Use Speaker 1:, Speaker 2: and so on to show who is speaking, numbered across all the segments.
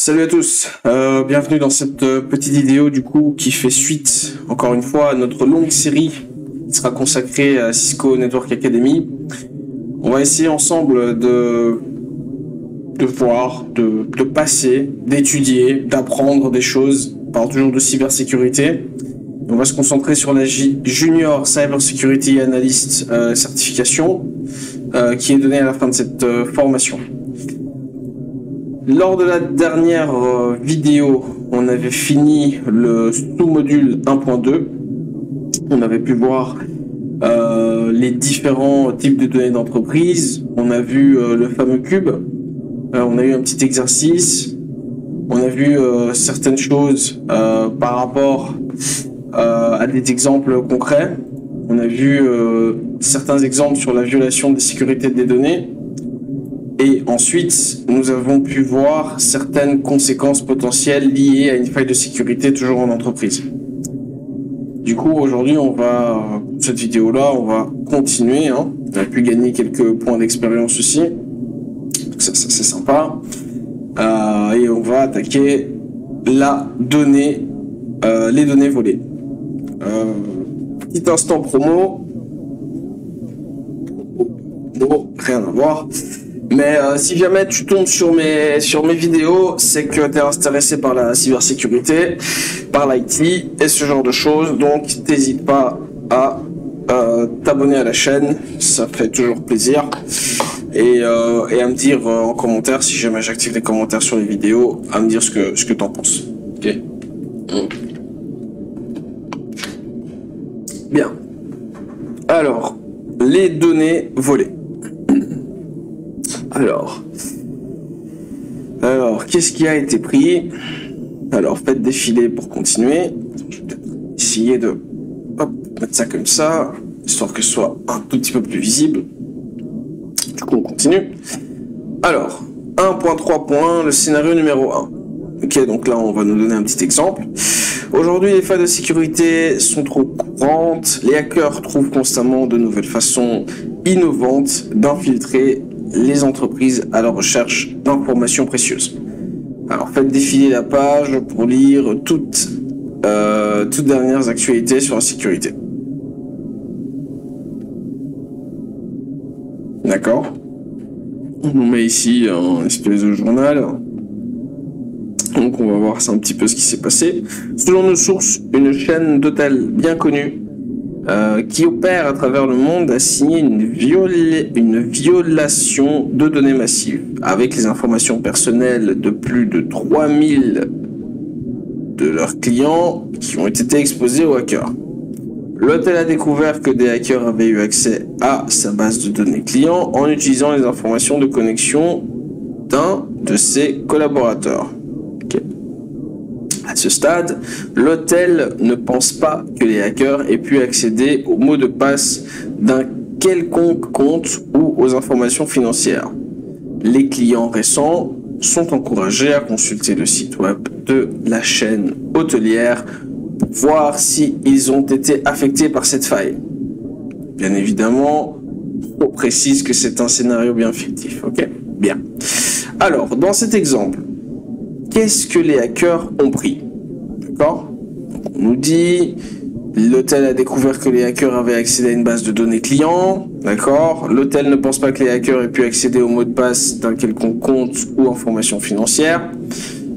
Speaker 1: Salut à tous, bienvenue dans cette petite vidéo du coup qui fait suite encore une fois à notre longue série qui sera consacrée à Cisco Network Academy. On va essayer ensemble de voir, de passer, d'étudier, d'apprendre des choses. On parle toujours de cybersécurité. On va se concentrer sur la Junior Cyber Security Analyst certification qui est donnée à la fin de cette formation. Lors de la dernière vidéo, on avait fini le sous-module 1.2. On avait pu voir les différents types de données d'entreprise. On a vu le fameux cube. On a eu un petit exercice. On a vu certaines choses par rapport à des exemples concrets. On a vu certains exemples sur la violation des sécurités des données. Et ensuite, nous avons pu voir certaines conséquences potentielles liées à une faille de sécurité toujours en entreprise. Du coup, aujourd'hui, cette vidéo-là, on va continuer. On a pu gagner quelques points d'expérience aussi. C'est sympa. Et on va attaquer les données volées. Petit instant promo. Non, rien à voir. Mais si jamais tu tombes sur mes vidéos, c'est que tu es intéressé par la cybersécurité, par l'IT et ce genre de choses. Donc, n'hésite pas à t'abonner à la chaîne, ça fait toujours plaisir. Et à me dire en commentaire, si jamais j'active les commentaires sur les vidéos, à me dire ce que tu en penses. Ok. Bien. Alors, les données volées. Alors, qu'est-ce qui a été pris? Alors, faites défiler pour continuer. Je vais peut-être essayer de mettre ça comme ça, histoire que ce soit un tout petit peu plus visible. Du coup, on continue. Alors, 1.3. Le scénario numéro 1. Ok, donc là, on va nous donner un petit exemple. Aujourd'hui, les failles de sécurité sont trop courantes. Les hackers trouvent constamment de nouvelles façons innovantes d'infiltrer les entreprises à la recherche d'informations précieuses. Alors faites défiler la page pour lire toutes dernières actualités sur la sécurité. D'accord. On nous met ici un espèce de journal. Donc on va voir un petit peu ce qui s'est passé. Selon nos sources, une chaîne d'hôtels bien connue qui opère à travers le monde a signé une violation de données massives avec les informations personnelles de plus de 3000 de leurs clients qui ont été exposés aux hackers. L'hôtel a découvert que des hackers avaient eu accès à sa base de données clients en utilisant les informations de connexion d'un de ses collaborateurs. À ce stade, l'hôtel ne pense pas que les hackers aient pu accéder aux mots de passe d'un quelconque compte ou aux informations financières. Les clients récents sont encouragés à consulter le site web de la chaîne hôtelière pour voir s'ils ont été affectés par cette faille. Bien évidemment, on précise que c'est un scénario bien fictif. Ok ? Bien. Alors, dans cet exemple, qu'est-ce que les hackers ont pris? D'accord? On nous dit, l'hôtel a découvert que les hackers avaient accédé à une base de données clients. D'accord? L'hôtel ne pense pas que les hackers aient pu accéder au mot de passe d'un quelconque compte ou information financière.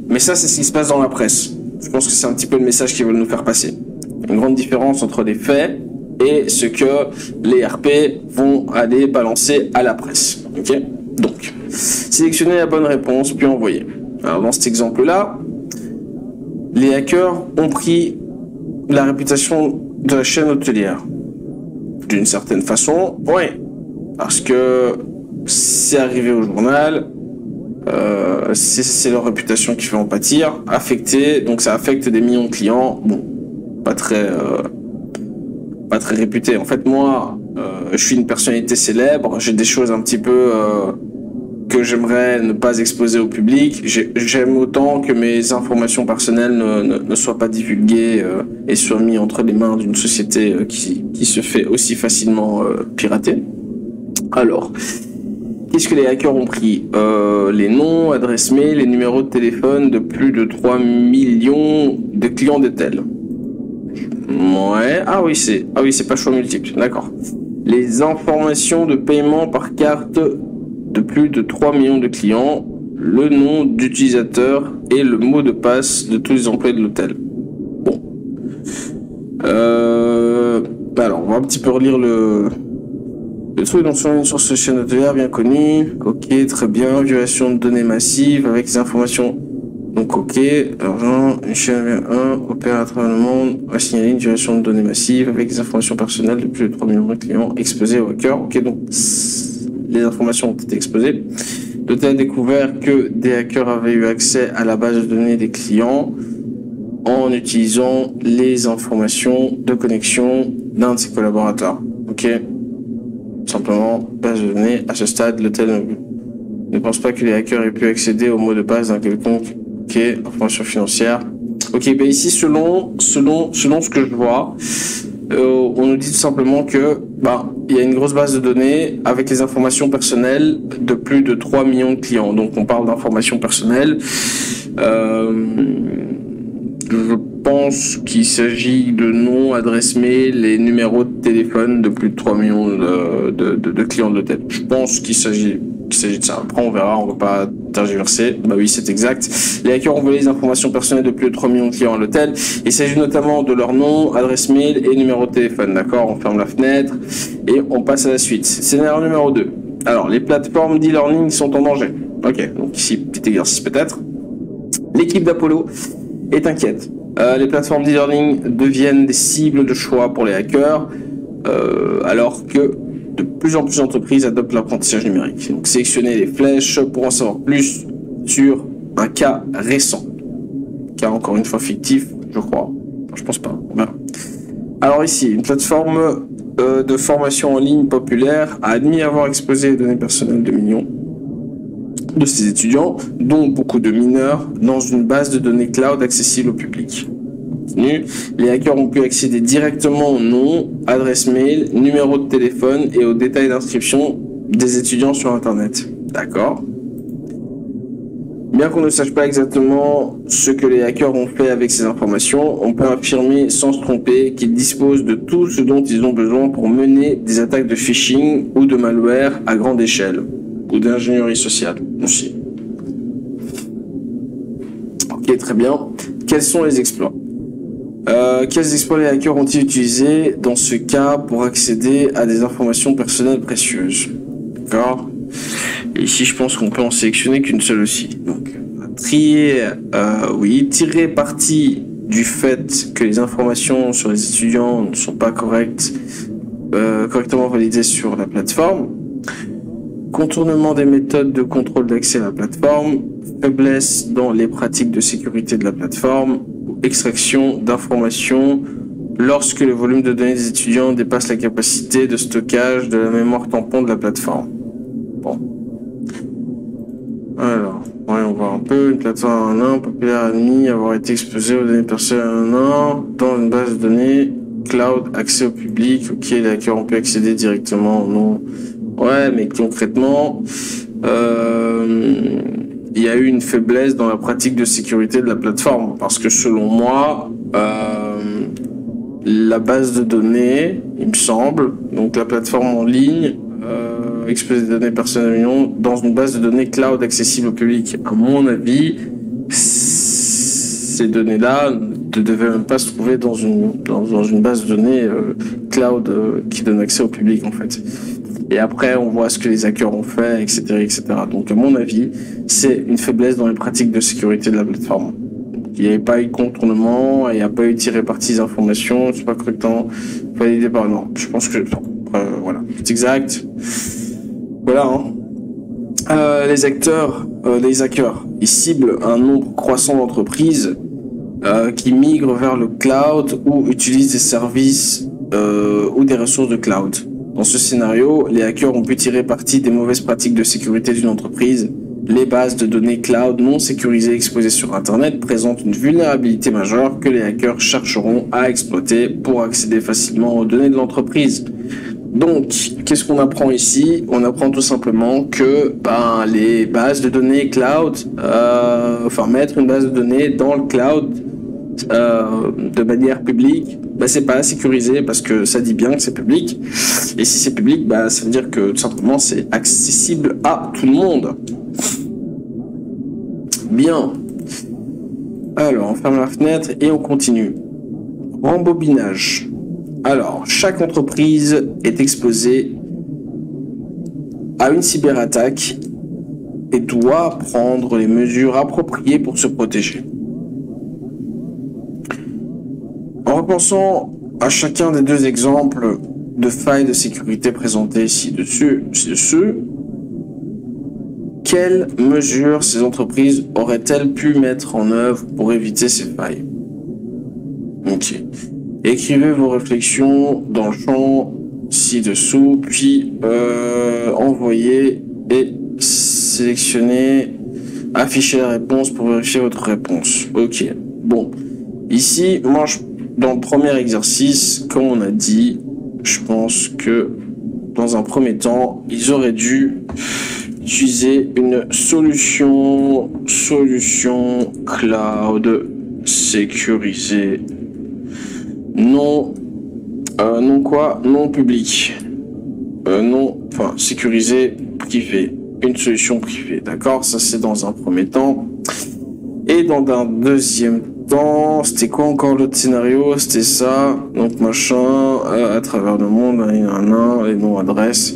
Speaker 1: Mais ça, c'est ce qui se passe dans la presse. Je pense que c'est un petit peu le message qu'ils veulent nous faire passer. Il y a une grande différence entre les faits et ce que les RP vont aller balancer à la presse. Ok? Donc, sélectionnez la bonne réponse, puis envoyez. Alors dans cet exemple-là, les hackers ont pris la réputation de la chaîne hôtelière. D'une certaine façon, oui. Parce que c'est arrivé au journal, c'est leur réputation qui fait en pâtir, affecté, donc ça affecte des millions de clients. Bon, pas très réputé. En fait, moi, je suis une personnalité célèbre, j'ai des choses un petit peu que j'aimerais ne pas exposer au public. J'aime autant que mes informations personnelles ne soient pas divulguées et soient mises entre les mains d'une société qui se fait aussi facilement pirater. Alors, Qu'est-ce que les hackers ont pris? Les noms, adresses mail, les numéros de téléphone de plus de 3 millions de clients d'Etel. Ouais, ah oui, c'est pas choix multiple, d'accord. Les informations de paiement par carte de plus de 3 millions de clients, le nom d'utilisateur et le mot de passe de tous les employés de l'hôtel. Bon. Alors, on va un petit peu relire le truc. Donc, sur une source de chaîne hôtelière bien connue. Ok, très bien. Violation de données massives avec des informations. Donc, ok. Alors, une chaîne 1 opère à travers le monde. On va signaler une violation de données massives avec des informations personnelles de plus de 3 millions de clients exposés aux hackers. Ok, donc, les informations ont été exposées. L'hôtel a découvert que des hackers avaient eu accès à la base de données des clients en utilisant les informations de connexion d'un de ses collaborateurs. Ok. Simplement, base de données. À ce stade, l'hôtel ne pense pas que les hackers aient pu accéder au mot de passe d'un quelconque. Ok. Information financière. Ok. Ben ici, selon ce que je vois, on nous dit tout simplement que, il y a une grosse base de données avec les informations personnelles de plus de 3 millions de clients. Donc, on parle d'informations personnelles. Je pense qu'il s'agit de noms, adresses mail et numéros de téléphone de plus de 3 millions de clients de l'hôtel. Je pense qu'il s'agit de ça. Après, on verra, on ne va pas tergiverser. Bah oui, c'est exact. Les hackers ont volé les informations personnelles de plus de 3 millions de clients à l'hôtel. Il s'agit notamment de leur nom, adresse mail et numéro de téléphone. D'accord? On ferme la fenêtre et on passe à la suite. Scénario numéro 2. Alors, les plateformes d'e-learning sont en danger. Ok, donc ici, petit exercice peut-être. L'équipe d'Apollo est inquiète. Les plateformes d'e-learning deviennent des cibles de choix pour les hackers, alors que de plus en plus d'entreprises adoptent l'apprentissage numérique. Donc, sélectionnez les flèches pour en savoir plus sur un cas récent. Cas encore une fois fictif, je crois. Enfin, je pense pas. Voilà. Alors ici, une plateforme de formation en ligne populaire a admis avoir exposé les données personnelles de millions de ses étudiants, dont beaucoup de mineurs, dans une base de données cloud accessible au public. Les hackers ont pu accéder directement au nom, adresse mail, numéro de téléphone et aux détails d'inscription des étudiants sur Internet. D'accord. Bien qu'on ne sache pas exactement ce que les hackers ont fait avec ces informations, on peut affirmer sans se tromper qu'ils disposent de tout ce dont ils ont besoin pour mener des attaques de phishing ou de malware à grande échelle, ou d'ingénierie sociale aussi. Ok, très bien. Quels sont les exploits? Quels exploits les hackers ont-ils utilisés dans ce cas pour accéder à des informations personnelles précieuses? D'accord. Et ici, je pense qu'on peut en sélectionner qu'une seule aussi. Donc, tirer parti du fait que les informations sur les étudiants ne sont pas correctement validées sur la plateforme. Contournement des méthodes de contrôle d'accès à la plateforme, faiblesse dans les pratiques de sécurité de la plateforme, extraction d'informations lorsque le volume de données des étudiants dépasse la capacité de stockage de la mémoire tampon de la plateforme. Bon. Alors, voyons voir un peu. Une plateforme populaire admis avoir été exposée aux données personnelles dans une base de données cloud accès au public. Ok, les hackers ont pu accéder directement. Non. Ouais, mais concrètement, il y a eu une faiblesse dans la pratique de sécurité de la plateforme. Parce que selon moi, la base de données, il me semble, donc la plateforme en ligne, exposer des données personnelles dans une base de données cloud accessible au public. À mon avis, ces données-là ne devaient même pas se trouver dans une base de données cloud qui donne accès au public en fait. Et après, on voit ce que les hackers ont fait, etc., etc. Donc, à mon avis, c'est une faiblesse dans les pratiques de sécurité de la plateforme. Il n'y avait pas eu de contournement, il n'y a pas eu de tiré parti des informations, c'est pas correctement validé par non. Je pense que voilà, c'est exact. Voilà. Les hackers, ils ciblent un nombre croissant d'entreprises qui migrent vers le cloud ou utilisent des services ou des ressources de cloud. Dans ce scénario, les hackers ont pu tirer parti des mauvaises pratiques de sécurité d'une entreprise. Les bases de données cloud non sécurisées exposées sur Internet présentent une vulnérabilité majeure que les hackers chercheront à exploiter pour accéder facilement aux données de l'entreprise. Donc, qu'est-ce qu'on apprend ici? On apprend tout simplement que les bases de données cloud, mettre une base de données dans le cloud de manière publique, c'est pas sécurisé parce que ça dit bien que c'est public. Et si c'est public, ça veut dire que tout simplement c'est accessible à tout le monde. Bien. Alors, on ferme la fenêtre et on continue. Rembobinage. Alors, chaque entreprise est exposée à une cyberattaque et doit prendre les mesures appropriées pour se protéger. En repensant à chacun des deux exemples de failles de sécurité présentés ci-dessus, quelles mesures ces entreprises auraient-elles pu mettre en œuvre pour éviter ces failles? Ok. Écrivez vos réflexions dans le champ ci-dessous, puis envoyez et sélectionnez, affichez la réponse pour vérifier votre réponse. Ok. Bon. Ici, moi, dans le premier exercice, comme on a dit, je pense que dans un premier temps, ils auraient dû utiliser une solution cloud sécurisée. Non public. Sécurisé privé. Une solution privée. D'accord? Ça, c'est dans un premier temps. Et dans un deuxième temps, c'était quoi encore l'autre scénario? C'était ça. Donc, machin, à travers le monde, les noms, adresses.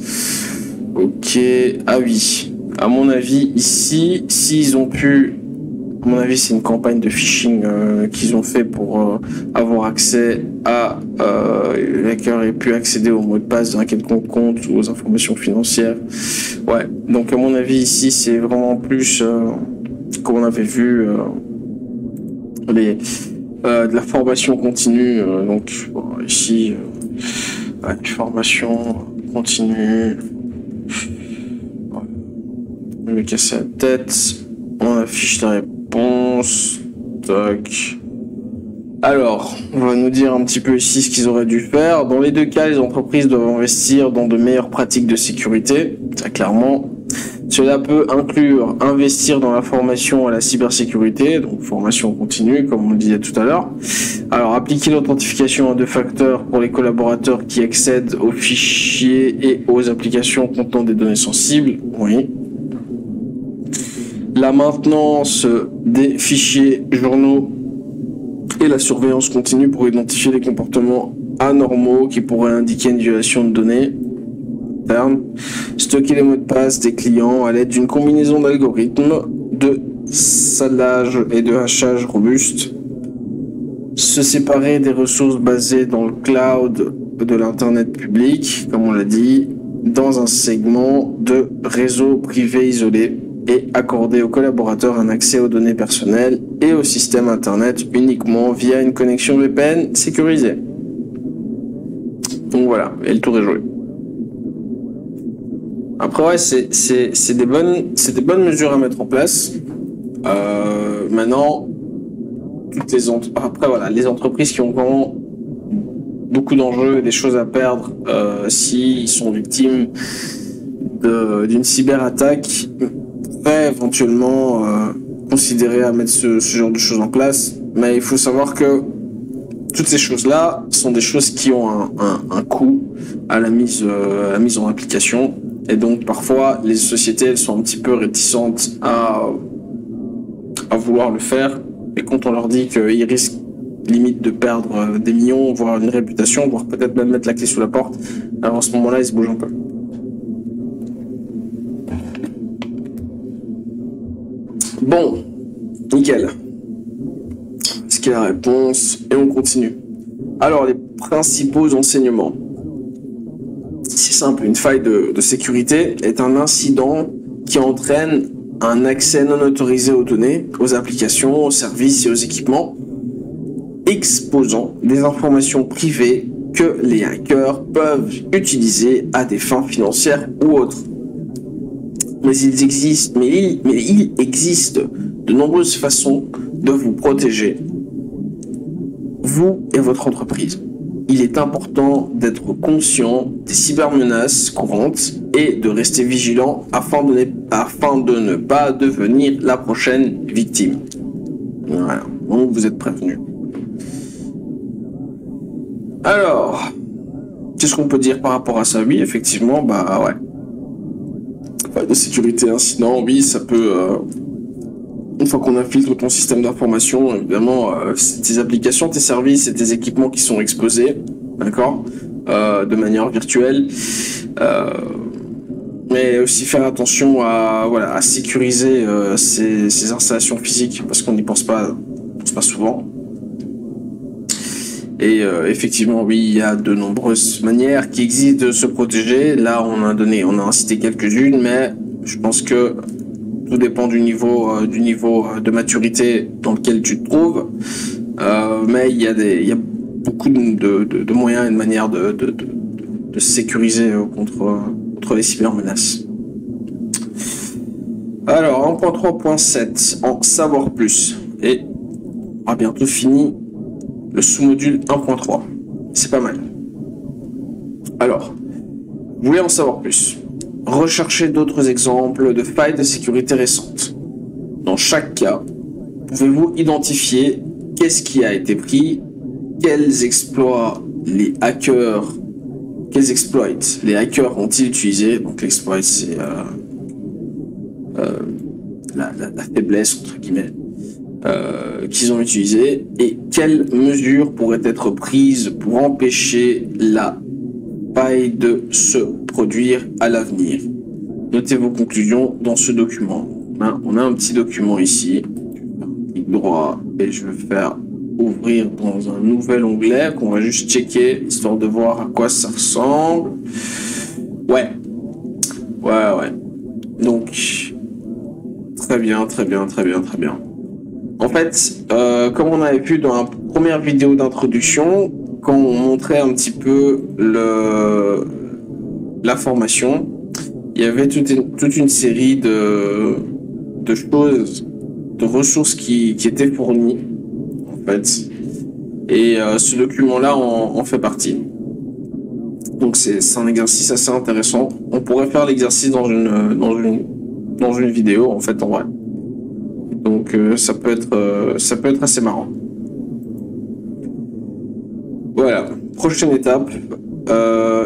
Speaker 1: Ok. Ah oui. À mon avis, ici, s'ils ont pu... À mon avis, c'est une campagne de phishing qu'ils ont fait pour avoir accès à... les hackers aient pu accéder au mot de passe d'un quelconque compte ou aux informations financières. Ouais. Donc, à mon avis, ici, c'est vraiment plus... comme on avait vu... de la formation continue, ici, formation continue, on me casser la tête, on affiche la réponse, tac. Alors, on va nous dire un petit peu ici ce qu'ils auraient dû faire. Dans les deux cas, les entreprises doivent investir dans de meilleures pratiques de sécurité, ça clairement. Cela peut inclure investir dans la formation à la cybersécurité, donc formation continue, comme on le disait tout à l'heure. Alors, appliquer l'authentification à 2 facteurs pour les collaborateurs qui accèdent aux fichiers et aux applications contenant des données sensibles, oui. La maintenance des fichiers journaux et la surveillance continue pour identifier les comportements anormaux qui pourraient indiquer une violation de données. Stocker les mots de passe des clients à l'aide d'une combinaison d'algorithmes de salage et de hachage robuste. Se séparer des ressources basées dans le cloud de l'Internet public, comme on l'a dit, dans un segment de réseau privé isolé et accorder aux collaborateurs un accès aux données personnelles et au système Internet uniquement via une connexion VPN sécurisée. Donc voilà, et le tour est joué. Après, ouais, c'est des bonnes mesures à mettre en place. Maintenant, les entreprises qui ont vraiment beaucoup d'enjeux et des choses à perdre, s'ils sont victimes d'une cyberattaque, pourraient éventuellement considérer à mettre ce genre de choses en place. Mais il faut savoir que toutes ces choses-là sont des choses qui ont un coût à la mise en application. Et donc, parfois, les sociétés, elles sont un petit peu réticentes à vouloir le faire. Et quand on leur dit qu'ils risquent limite de perdre des millions, voire une réputation, voire peut-être même mettre la clé sous la porte, alors à ce moment-là, ils se bougent un peu. Bon, nickel. Ce qui est la réponse, et on continue. Alors, les principaux enseignements. C'est simple, une faille de sécurité est un incident qui entraîne un accès non autorisé aux données, aux applications, aux services et aux équipements, exposant des informations privées que les hackers peuvent utiliser à des fins financières ou autres. Mais il existe de nombreuses façons de vous protéger, vous et votre entreprise. il est important d'être conscient des cybermenaces courantes et de rester vigilant afin de ne pas devenir la prochaine victime. Voilà, donc vous êtes prévenus. Alors, qu'est-ce qu'on peut dire par rapport à ça? Oui, effectivement, bah ouais. Enfin, de sécurité, incident, oui, ça peut... une fois qu'on infiltre ton système d'information, évidemment, tes applications, tes services et tes équipements qui sont exposés, d'accord, de manière virtuelle, mais aussi faire attention à, voilà, à sécuriser ces installations physiques, parce qu'on n'y pense pas souvent. Et effectivement, oui, il y a de nombreuses manières qui existent de se protéger. Là, on a cité quelques-unes, mais je pense que tout dépend du niveau de maturité dans lequel tu te trouves. Mais il y a beaucoup de moyens et de manières de sécuriser contre les cybermenaces. Alors, 1.3.7, en savoir plus. Et on a bientôt fini le sous-module 1.3. C'est pas mal. Alors, vous voulez en savoir plus? Recherchez d'autres exemples de failles de sécurité récentes. Dans chaque cas, pouvez-vous identifier qu'est-ce qui a été pris, quels exploits les hackers ont-ils utilisé? Donc l'exploit, c'est la faiblesse, entre guillemets, qu'ils ont utilisé, et quelles mesures pourraient être prises pour empêcher la faille de se produire à l'avenir. Notez vos conclusions dans ce document. On a un petit document ici. Je vais faire un clic droit et je vais faire ouvrir dans un nouvel onglet qu'on va juste checker histoire de voir à quoi ça ressemble. Ouais. Donc, très bien. En fait, comme on avait vu dans la première vidéo d'introduction, quand on montrait un petit peu la formation, il y avait toute une série de choses, de ressources qui étaient fournies, en fait. Et ce document-là en fait partie. Donc c'est un exercice assez intéressant. On pourrait faire l'exercice dans une vidéo, en fait, en vrai. Donc ça peut être assez marrant. Voilà, prochaine étape.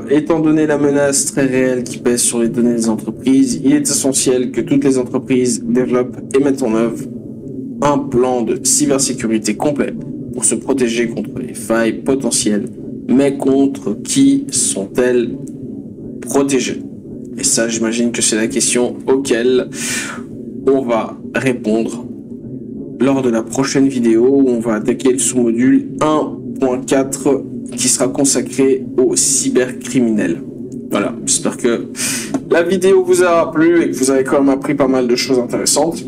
Speaker 1: Étant donné la menace très réelle qui pèse sur les données des entreprises, il est essentiel que toutes les entreprises développent et mettent en œuvre un plan de cybersécurité complet pour se protéger contre les failles potentielles. Mais contre qui sont-elles protégées? Et ça, j'imagine que c'est la question auquel on va répondre lors de la prochaine vidéo où on va attaquer le sous-module 1.4 qui sera consacré aux cybercriminels. Voilà, j'espère que la vidéo vous aura plu et que vous avez quand même appris pas mal de choses intéressantes.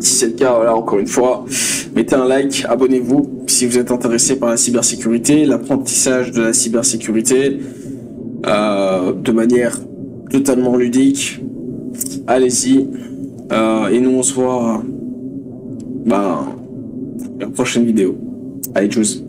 Speaker 1: Si c'est le cas, voilà, encore une fois, mettez un like, abonnez-vous si vous êtes intéressé par la cybersécurité, l'apprentissage de la cybersécurité de manière totalement ludique. Allez-y. Et nous, on se voit dans la prochaine vidéo. Allez, tchuss.